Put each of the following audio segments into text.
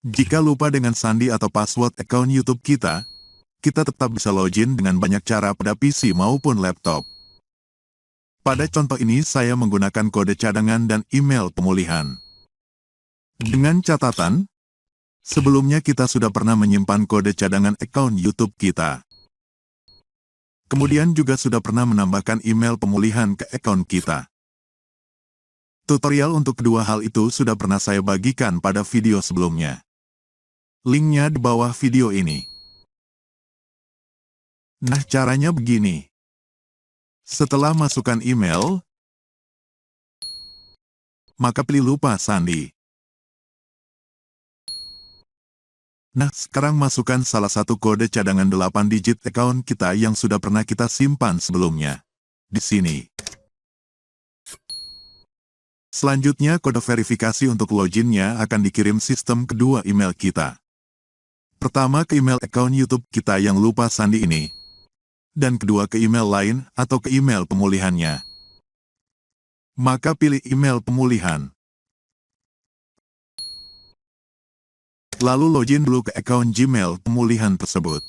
Jika lupa dengan sandi atau password akun YouTube kita tetap bisa login dengan banyak cara pada PC maupun laptop. Pada contoh ini saya menggunakan kode cadangan dan email pemulihan. Dengan catatan, sebelumnya kita sudah pernah menyimpan kode cadangan akun YouTube kita. Kemudian juga sudah pernah menambahkan email pemulihan ke akun kita. Tutorial untuk kedua hal itu sudah pernah saya bagikan pada video sebelumnya. Linknya di bawah video ini. Nah, caranya begini. Setelah masukkan email, maka pilih lupa sandi. Nah, sekarang masukkan salah satu kode cadangan 8 digit akun kita yang sudah pernah kita simpan sebelumnya. Di sini. Selanjutnya, kode verifikasi untuk loginnya akan dikirim sistem kedua email kita. Pertama ke email akun YouTube kita yang lupa sandi ini, dan kedua ke email lain atau ke email pemulihannya. Maka pilih email pemulihan. Lalu login dulu ke akun Gmail pemulihan tersebut.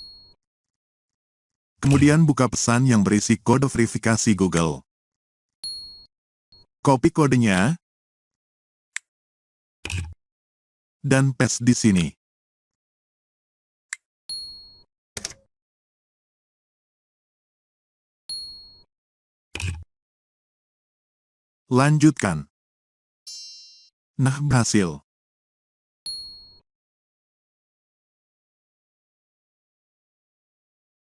Kemudian buka pesan yang berisi kode verifikasi Google. Copy kodenya, dan paste di sini. Lanjutkan. Nah, berhasil.